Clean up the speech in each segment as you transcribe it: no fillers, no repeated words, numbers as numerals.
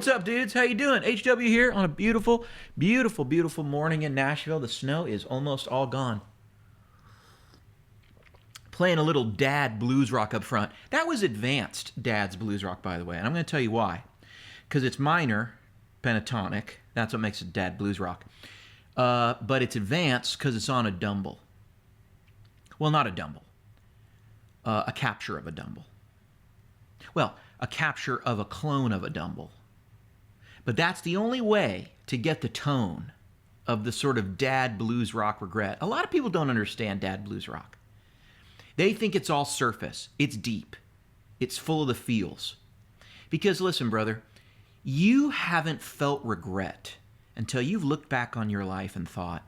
What's up, dudes? How you doing? HW here on a beautiful, beautiful, beautiful morning in Nashville. The snow is almost all gone. Playing a little dad blues rock up front. That was advanced dad's blues rock, by the way, and I'm going to tell you why. Because it's minor, pentatonic. That's what makes it dad blues rock. But it's advanced because it's on a dumble. Well, not a dumble. A capture of a dumble. Well, a capture of a clone of a dumble. But that's the only way to get the tone of the sort of dad blues rock regret. A lot of people don't understand dad blues rock. They think it's all surface. It's deep. It's full of the feels. Because listen, brother, you haven't felt regret until you've looked back on your life and thought,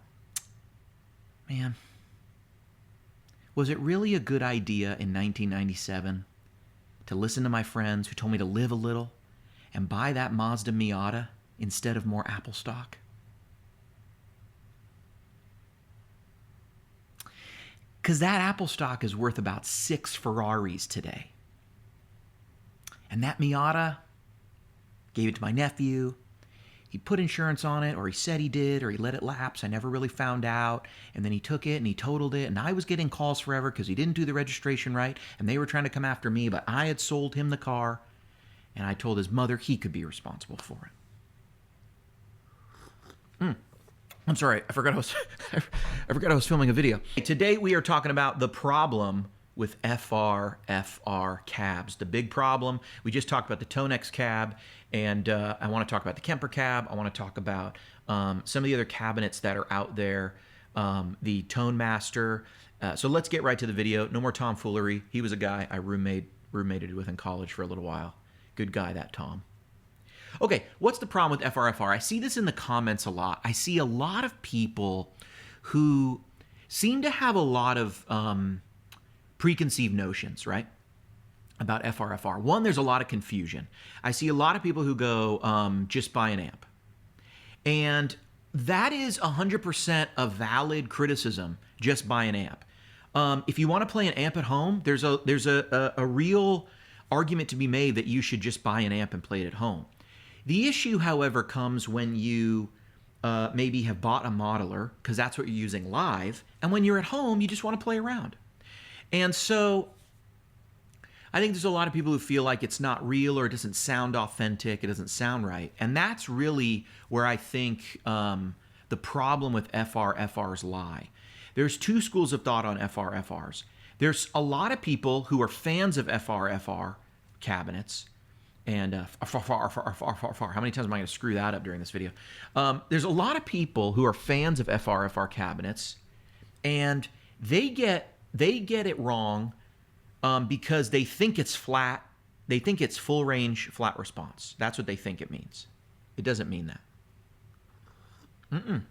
man, was it really a good idea in 1997 to listen to my friends who told me to live a little and buy that Mazda Miata instead of more Apple stock? Because that Apple stock is worth about 6 Ferraris today. And that Miata, gave it to my nephew. He put insurance on it, or he said he did, or he let it lapse. I never really found out. And then he took it and he totaled it. And I was getting calls forever because he didn't do the registration right. And they were trying to come after me, but I had sold him the car. And I told his mother he could be responsible for it. I'm sorry, I forgot I was filming a video. Today we are talking about the problem with FRFR cabs. The big problem. We just talked about the Tonex cab, and I want to talk about the Kemper cab. I want to talk about some of the other cabinets that are out there, the Tone Master. So let's get right to the video. No more tomfoolery. He was a guy I roommated with in college for a little while. Good guy, that Tom. Okay, what's the problem with FRFR? I see this in the comments a lot. I see a lot of people who seem to have a lot of preconceived notions, right, about FRFR. One, there's a lot of confusion. I see a lot of people who go, just buy an amp. And that is 100% a valid criticism, just buy an amp. If you want to play an amp at home, there's a real argument to be made that you should just buy an amp and play it at home. The issue, however, comes when you maybe have bought a modeler, because that's what you're using live, and when you're at home, you just want to play around. And so I think there's a lot of people who feel like it's not real, or it doesn't sound authentic, it doesn't sound right. And that's really where I think the problem with FRFRs lie. There's two schools of thought on FRFRs. There's a lot of people who are fans of FRFR cabinets, and how many times am I going to screw that up during this video? There's a lot of people who are fans of FRFR cabinets, and they get it wrong because they think it's flat. They think it's full range flat response. That's what they think it means. It doesn't mean that.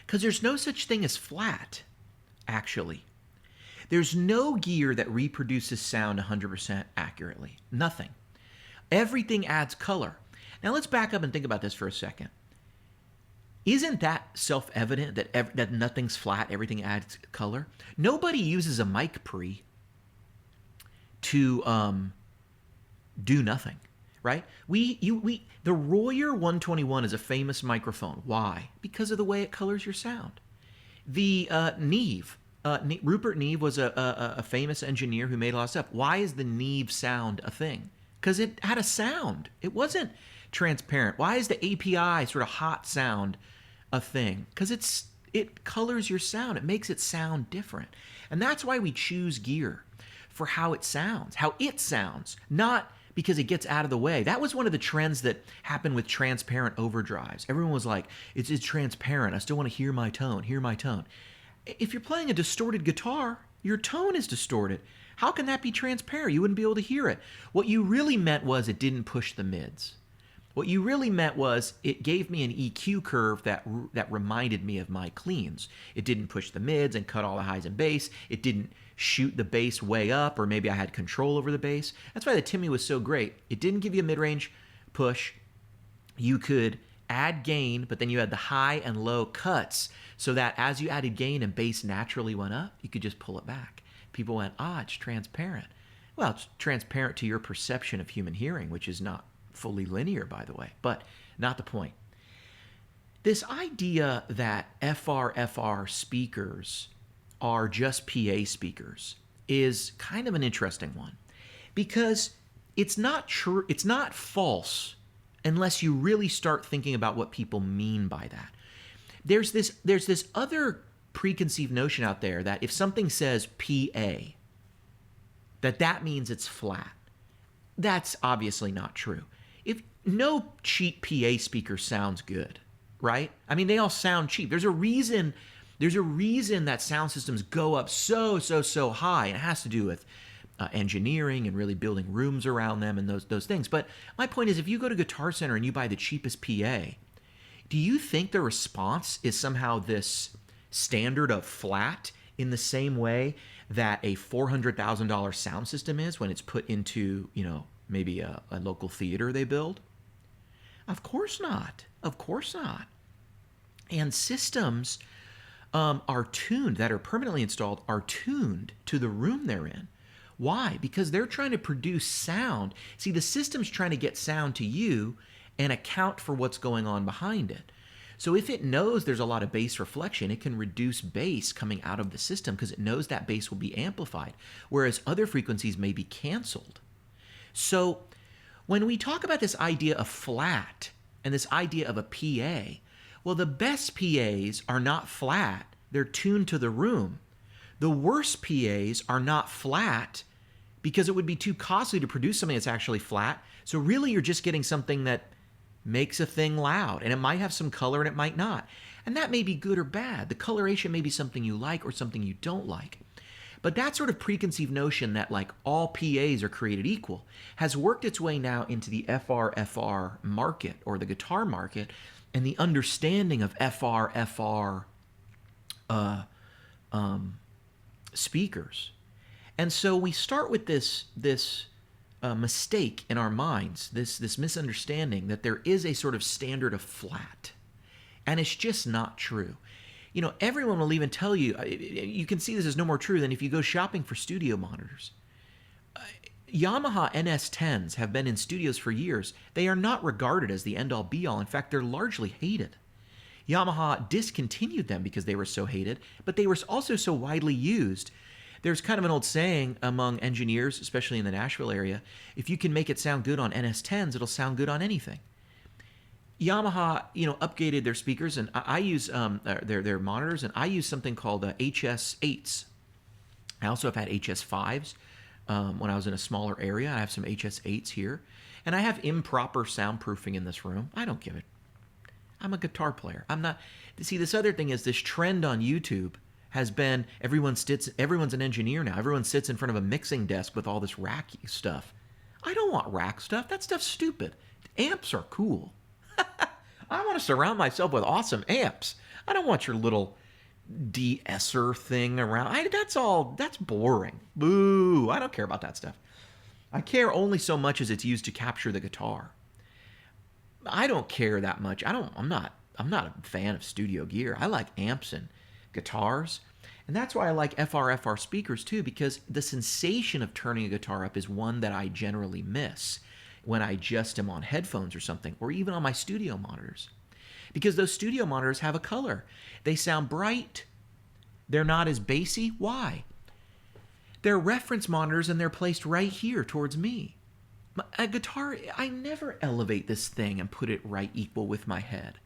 Because there's no such thing as flat, actually. There's no gear that reproduces sound 100% accurately. Nothing. Everything adds color. Now let's back up and think about this for a second. Isn't that self-evident that nothing's flat, everything adds color? Nobody uses a mic pre to do nothing, right? The Royer 121 is a famous microphone. Why? Because of the way it colors your sound. The Neve. Rupert Neve was a famous engineer who made a lot of stuff. Why is the Neve sound a thing? Because it had a sound. It wasn't transparent. Why is the API sort of hot sound a thing? Because it colors your sound. It makes it sound different. And that's why we choose gear for how it sounds, not because it gets out of the way. That was one of the trends that happened with transparent overdrives. Everyone was like, it's transparent. I still want to hear my tone. If you're playing a distorted guitar, your tone is distorted. How can that be transparent? You wouldn't be able to hear it. What you really meant was it didn't push the mids. What you really meant was it gave me an EQ curve that reminded me of my cleans. It didn't push the mids and cut all the highs and bass. It didn't shoot the bass way up, or maybe I had control over the bass. That's why the Timmy was so great. It didn't give you a mid-range push. You could add gain, but then you had the high and low cuts, so that as you added gain and bass naturally went up, you could just pull it back. People went, it's transparent. Well, it's transparent to your perception of human hearing, which is not fully linear, by the way, but not the point. This idea that FRFR speakers are just PA speakers is kind of an interesting one, because it's not true, it's not false unless you really start thinking about what people mean by that. There's this other preconceived notion out there that if something says PA, that means it's flat. That's obviously not true. If no cheap PA speaker sounds good, right? I mean, they all sound cheap. There's a reason that sound systems go up so high, and it has to do with engineering and really building rooms around them and those things. But my point is, if you go to Guitar Center and you buy the cheapest PA, do you think the response is somehow this standard of flat in the same way that a $400,000 sound system is when it's put into, maybe a local theater they build? Of course not. Of course not. And systems are tuned, that are permanently installed, are tuned to the room they're in. Why? Because they're trying to produce sound. See, the system's trying to get sound to you and account for what's going on behind it. So if it knows there's a lot of bass reflection, it can reduce bass coming out of the system because it knows that bass will be amplified, whereas other frequencies may be canceled. So when we talk about this idea of flat and this idea of a PA, well, the best PAs are not flat. They're tuned to the room. The worst PAs are not flat because it would be too costly to produce something that's actually flat. So really you're just getting something that makes a thing loud, and it might have some color and it might not. And that may be good or bad. The coloration may be something you like or something you don't like. But that sort of preconceived notion that like all PAs are created equal has worked its way now into the FRFR market, or the guitar market, and the understanding of FRFR speakers. And so we start with this mistake in our minds, this misunderstanding that there is a sort of standard of flat. And it's just not true. Everyone will even tell you, you can see this is no more true than if you go shopping for studio monitors. Yamaha NS10s have been in studios for years. They are not regarded as the end-all be-all. In fact, they're largely hated. Yamaha discontinued them because they were so hated, but they were also so widely used. There's kind of an old saying among engineers, especially in the Nashville area, if you can make it sound good on NS10s, it'll sound good on anything. Yamaha, upgraded their speakers, and I use their monitors, and I use something called HS8s. I also have had HS5s when I was in a smaller area. I have some HS8s here, and I have improper soundproofing in this room. I don't give it. I'm a guitar player. I'm not. See, this other thing is this trend on YouTube has been everyone's an engineer now. Everyone sits in front of a mixing desk with all this rack stuff. I don't want rack stuff. That stuff's stupid. Amps are cool. I want to surround myself with awesome amps. I don't want your little de-esser thing around. That's boring. Boo. I don't care about that stuff. I care only so much as it's used to capture the guitar. I don't care that much. I'm not a fan of studio gear. I like amps and guitars. And that's why I like FRFR speakers too, because the sensation of turning a guitar up is one that I generally miss when I just am on headphones or something, or even on my studio monitors. Because those studio monitors have a color. They sound bright. They're not as bassy. Why? They're reference monitors and they're placed right here towards me. A guitar, I never elevate this thing and put it right equal with my head.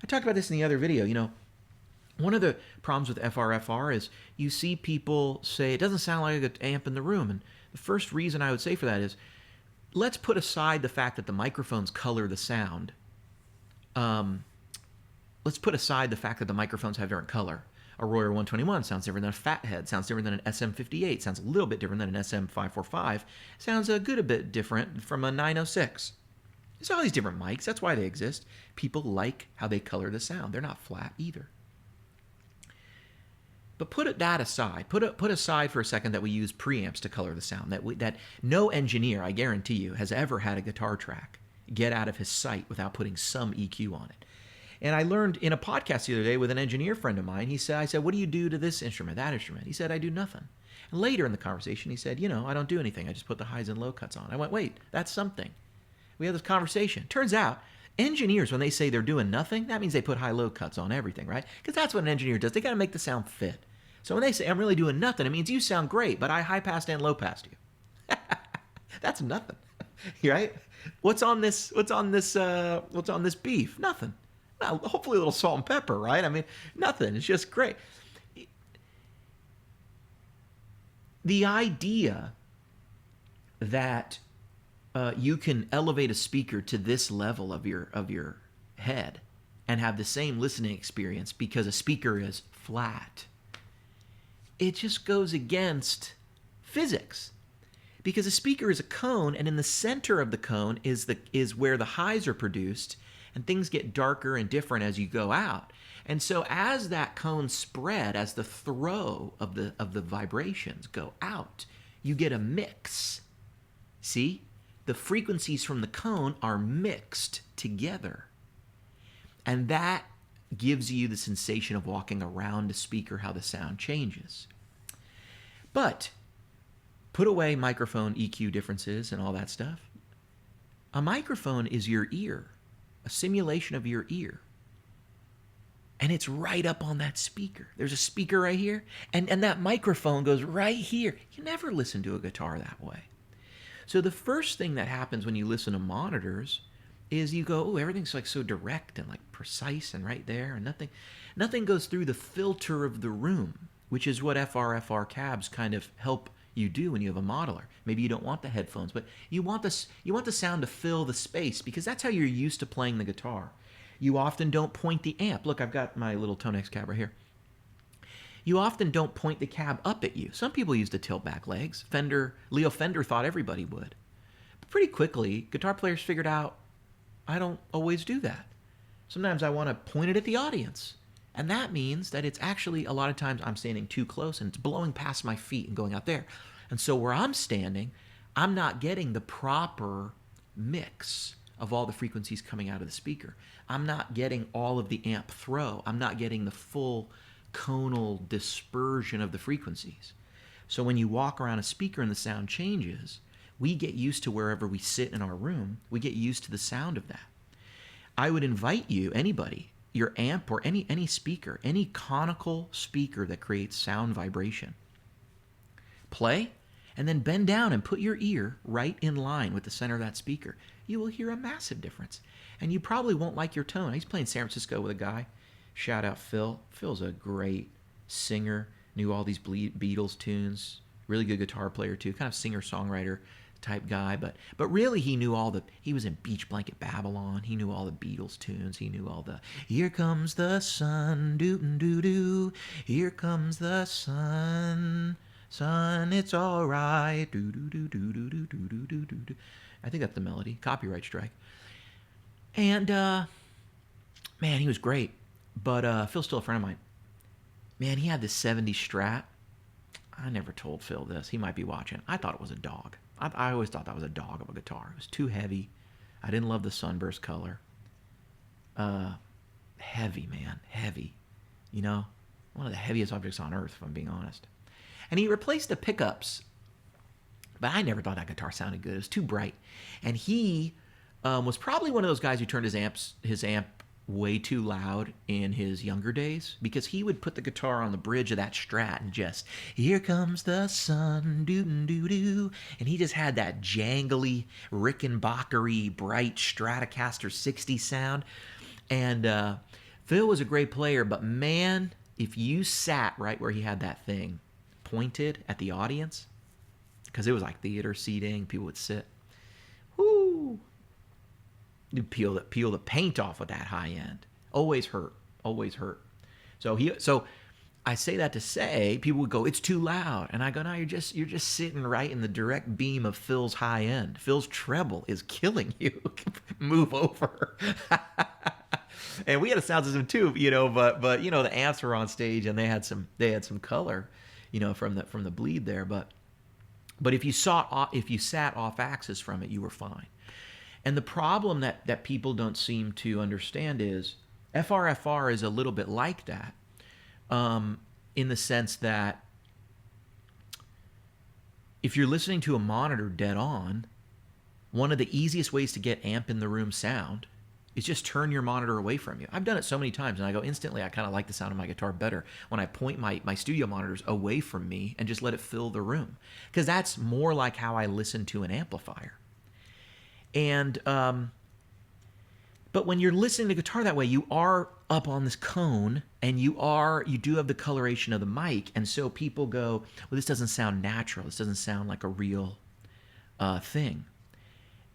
I talked about this in the other video. One of the problems with FRFR is you see people say it doesn't sound like an amp in the room. And the first reason I would say for that is, let's put aside the fact that the microphones color the sound. Let's put aside the fact that the microphones have different color. A Royer 121 sounds different than a Fathead, sounds different than an SM58, sounds a little bit different than an SM545, sounds a bit different from a 906. There's all these different mics, that's why they exist. People like how they color the sound. They're not flat either. But put that aside. Put aside for a second that we use preamps to color the sound. That no engineer, I guarantee you, has ever had a guitar track get out of his sight without putting some EQ on it. And I learned in a podcast the other day with an engineer friend of mine. I said, what do you do to this instrument, that instrument? He said, I do nothing. And later in the conversation, he said, I don't do anything. I just put the highs and low cuts on. I went, wait, that's something. We have this conversation. Turns out, engineers, when they say they're doing nothing, that means they put high-low cuts on everything, right? Because that's what an engineer does. They got to make the sound fit. So when they say, I'm really doing nothing, it means you sound great, but I high-passed and low-passed you. That's nothing, right? What's on this beef? Nothing. Well, hopefully a little salt and pepper, right? I mean, nothing. It's just great. The idea that you can elevate a speaker to this level of your head and have the same listening experience because a speaker is flat, it just goes against physics. Because a speaker is a cone, and in the center of the cone is where the highs are produced, and things get darker and different as you go out. And so as that cone spread, as the throw of the vibrations go out, you get a mix. See? The frequencies from the cone are mixed together. And that gives you the sensation of walking around a speaker, how the sound changes. But put away microphone EQ differences and all that stuff. A microphone is your ear, a simulation of your ear. And it's right up on that speaker. There's a speaker right here, and that microphone goes right here. You never listen to a guitar that way. So the first thing that happens when you listen to monitors is you go, oh, everything's like so direct and like precise and right there, and nothing goes through the filter of the room, which is what FRFR Cabs kind of help you do when you have a modeler. Maybe you don't want the headphones, but you want the sound to fill the space because that's how you're used to playing the guitar. You often don't point the amp. Look, I've got my little Tonex cab right here. You often don't point the cab up at you. Some people use the tilt back legs. Leo Fender thought everybody would. But pretty quickly, guitar players figured out I don't always do that. Sometimes I want to point it at the audience. And that means that it's actually, a lot of times I'm standing too close and it's blowing past my feet and going out there. And so where I'm standing, I'm not getting the proper mix of all the frequencies coming out of the speaker. I'm not getting all of the amp throw. I'm not getting the full conal dispersion of the frequencies. So when you walk around a speaker and the sound changes, we get used to wherever we sit in our room, we get used to the sound of that. I would invite you, anybody, your amp or any speaker, any conical speaker that creates sound vibration, play and then bend down and put your ear right in line with the center of that speaker. You will hear a massive difference. And you probably won't like your tone. He's playing San Francisco with a guy. Shout out Phil. Phil's a great singer, knew all these Beatles tunes, really good guitar player too, kind of singer-songwriter type guy, but really he was in Beach Blanket Babylon. He knew all the Beatles tunes. He knew all the Here Comes the Sun, doo-doo-doo-doo, Here Comes the Sun, Sun, it's all right, doo-doo-doo-doo-doo-doo-doo-doo. I think that's the melody. Copyright strike. And man, he was great. But Phil's still a friend of mine. Man, he had this 70s Strat. I never told Phil this. He might be watching. I thought it was a dog. I always thought that was a dog of a guitar. It was too heavy. I didn't love the sunburst color. Heavy, man. Heavy. You know? One of the heaviest objects on earth, if I'm being honest. And he replaced the pickups. But I never thought that guitar sounded good. It was too bright. And he was probably one of those guys who turned his amp way too loud in his younger days, because he would put the guitar on the bridge of that Strat and just, Here Comes the Sun, doo-doo-doo-doo, and he just had that jangly, Rickenbackery, bright Stratocaster 60 sound. And Phil was a great player, but man, if you sat right where he had that thing pointed at the audience, because it was like theater seating, people would sit, whoo, you peel the paint off with that high end. Always hurt. So I say that to say, people would go, it's too loud. And I go, no, you're just sitting right in the direct beam of Phil's high end. Phil's treble is killing you. Move over. And we had a sound system too, but the amps were on stage and they had some color, from the bleed there. But if you sat off axis from it, you were fine. And the problem that people don't seem to understand is FRFR is a little bit like that, in the sense that if you're listening to a monitor dead on, one of the easiest ways to get amp in the room sound is just turn your monitor away from you. I've done it so many times, and I go instantly, I kind of like the sound of my guitar better when I point my studio monitors away from me and just let it fill the room, because that's more like how I listen to an amplifier. And but when you're listening to guitar that way, you are up on this cone, and you do have the coloration of the mic, and so people go, well, this doesn't sound natural. This doesn't sound like a real thing.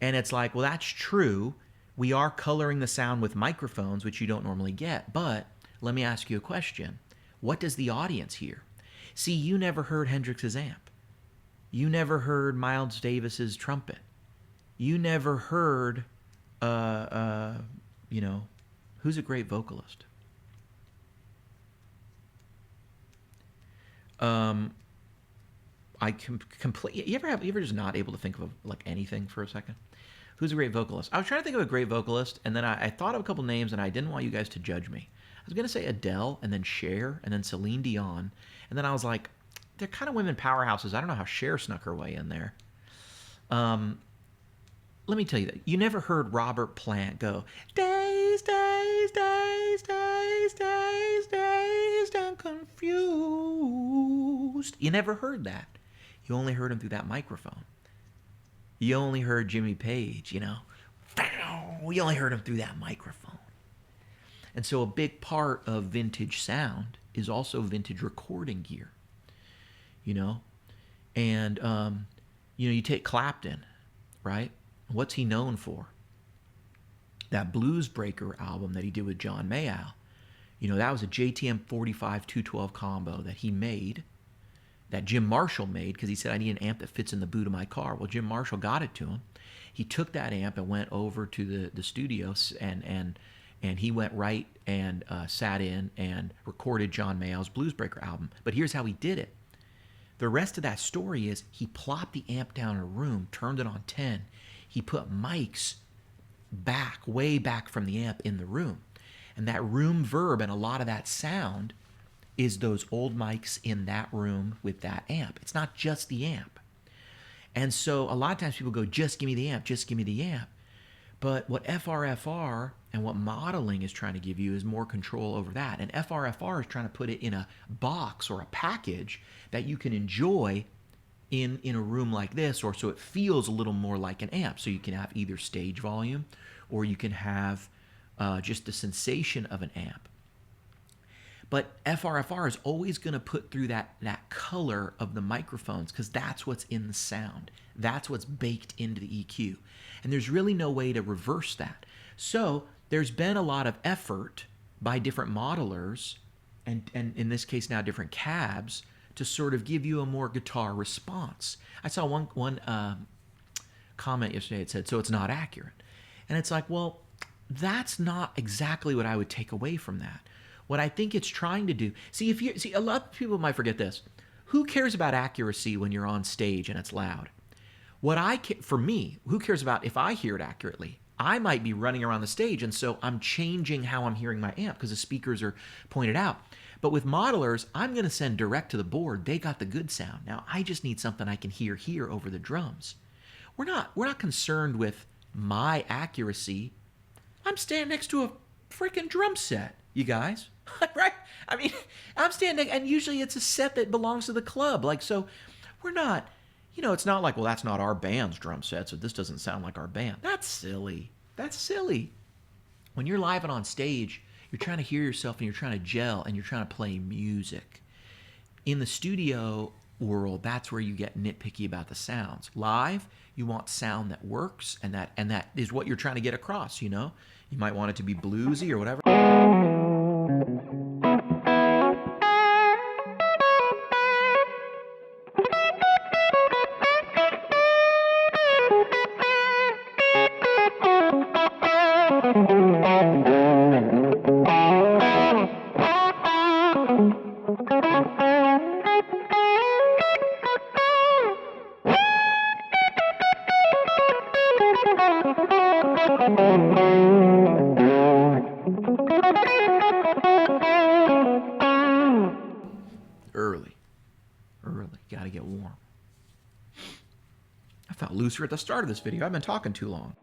And it's like, well, that's true. We are coloring the sound with microphones, which you don't normally get. But let me ask you a question. What does the audience hear? See, you never heard Hendrix's amp. You never heard Miles Davis's trumpet. You never heard, who's a great vocalist? I completely. You ever just not able to think of like anything for a second? Who's a great vocalist? I was trying to think of a great vocalist, and then I thought of a couple names, and I didn't want you guys to judge me. I was gonna say Adele, and then Cher, and then Celine Dion, and then I was like, they're kind of women powerhouses. I don't know how Cher snuck her way in there. Let me tell you that you never heard Robert Plant go, days, days, days, days, days, days, and confused. You never heard that. You only heard him through that microphone. You only heard Jimmy Page, you only heard him through that microphone. And so a big part of vintage sound is also vintage recording gear, And, you take Clapton, right? What's he known for? That Blues Breaker album that he did with John Mayall. That was a JTM 45 212 combo that he made, that Jim Marshall made, because he said, I need an amp that fits in the boot of my car. Well, Jim Marshall got it to him. He took that amp and went over to the studio, and he went right and sat in and recorded John Mayall's Blues Breaker album. But here's how he did it. The rest of that story is he plopped the amp down in a room, turned it on 10. He put mics way back from the amp in the room. And that room verb and a lot of that sound is those old mics in that room with that amp. It's not just the amp. And so a lot of times people go, just give me the amp, just give me the amp. But what FRFR and what modeling is trying to give you is more control over that. And FRFR is trying to put it in a box or a package that you can enjoy in a room like this, or so it feels a little more like an amp. So you can have either stage volume, or you can have just the sensation of an amp. But FRFR is always going to put through that color of the microphones, because that's what's in the sound. That's what's baked into the EQ. And there's really no way to reverse that. So there's been a lot of effort by different modelers, and in this case now different cabs, to sort of give you a more guitar response. I saw one comment yesterday. It said, so it's not accurate. And it's like, well, that's not exactly what I would take away from that. What I think it's trying to do, see, a lot of people might forget this. Who cares about accuracy when you're on stage and it's loud? For me, who cares about if I hear it accurately? I might be running around the stage, and so I'm changing how I'm hearing my amp because the speakers are pointed out. But with modelers, I'm going to send direct to the board. They got the good sound. Now, I just need something I can hear here over the drums. We're not concerned with my accuracy. I'm standing next to a freaking drum set, you guys. Right? I mean, I'm standing, and usually it's a set that belongs to the club. So we're not, it's not like, well, that's not our band's drum set, so this doesn't sound like our band. That's silly. When you're live and on stage, you're trying to hear yourself, and you're trying to gel, and you're trying to play music. In the studio world, that's where you get nitpicky about the sounds. Live, you want sound that works, and that is what you're trying to get across, You might want it to be bluesy or whatever. Early. Got to get warm. I felt looser at the start of this video. I've been talking too long.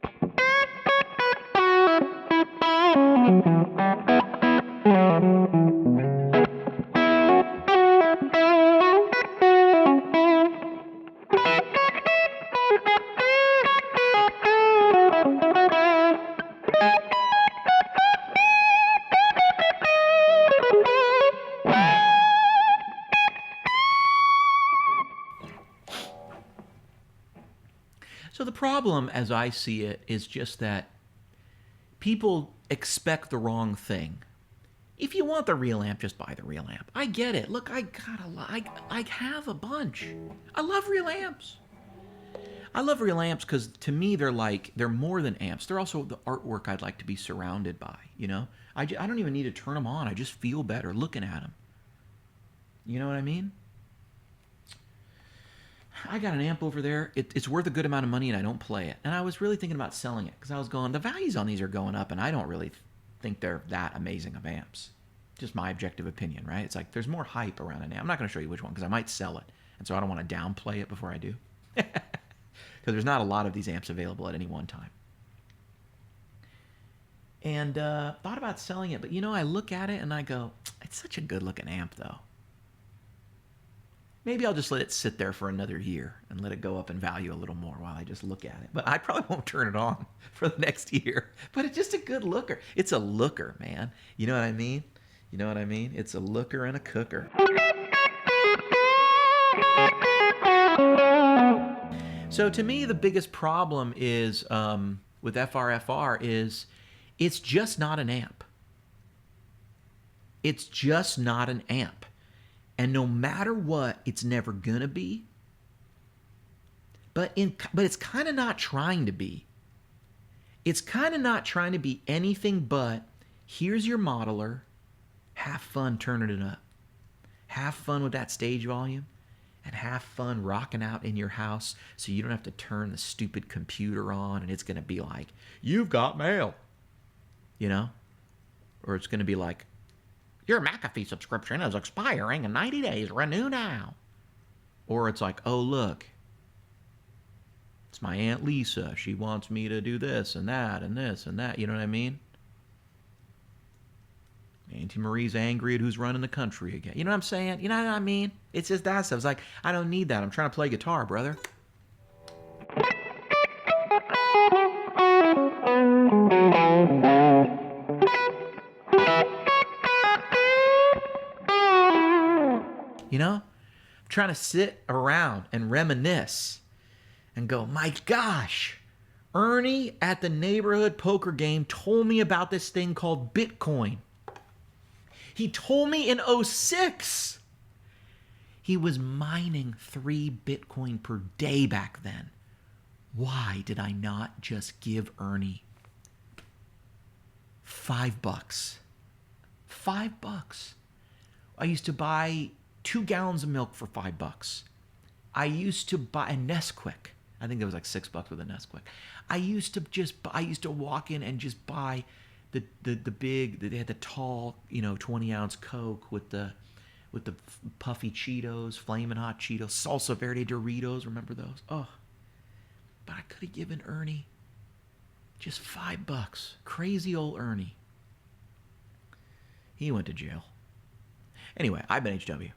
So the problem, as I see it, is just that people expect the wrong thing. If you want the real amp, just buy the real amp. I get it. Look, I have a bunch. I love real amps. I love real amps because to me they're more than amps. They're also the artwork I'd like to be surrounded by. You know, I don't even need to turn them on. I just feel better looking at them. You know what I mean? I got an amp over there. It's worth a good amount of money, and I don't play it. And I was really thinking about selling it because I was going, the values on these are going up, and I don't really think they're that amazing of amps. Just my objective opinion, right? It's like there's more hype around an amp. I'm not going to show you which one because I might sell it, and so I don't want to downplay it before I do. Because there's not a lot of these amps available at any one time. And thought about selling it, but you know, I look at it and I go, it's such a good-looking amp, though. Maybe I'll just let it sit there for another year and let it go up in value a little more while I just look at it. But I probably won't turn it on for the next year. But it's just a good looker. It's a looker, man. You know what I mean? You know what I mean? It's a looker and a cooker. So to me, the biggest problem is with FRFR is it's just not an amp. It's just not an amp. And no matter what, it's never gonna be. But it's kind of not trying to be. It's kind of not trying to be anything but, here's your modeler, have fun turning it up. Have fun with that stage volume, and have fun rocking out in your house so you don't have to turn the stupid computer on and it's gonna be like, you've got mail. You know? Or it's gonna be like, your McAfee subscription is expiring in 90 days. Renew now. Or it's like, oh, look. It's my Aunt Lisa. She wants me to do this and that and this and that. You know what I mean? Auntie Marie's angry at who's running the country again. You know what I'm saying? You know what I mean? It's just that stuff. It's like, I don't need that. I'm trying to play guitar, brother. You know, I'm trying to sit around and reminisce and go, my gosh, Ernie at the neighborhood poker game told me about this thing called Bitcoin. He told me in 2006 he was mining 3 Bitcoin per day back then. Why did I not just give Ernie $5? $5. I used to buy 2 gallons of milk for $5. I used to buy a Nesquik. I think it was like $6 with a Nesquik. I used to walk in and just buy the big, they had the tall, 20-ounce Coke with the puffy Cheetos, Flamin' Hot Cheetos, Salsa Verde Doritos. Remember those? Oh, but I could have given Ernie just $5. Crazy old Ernie. He went to jail. Anyway, I've been HW.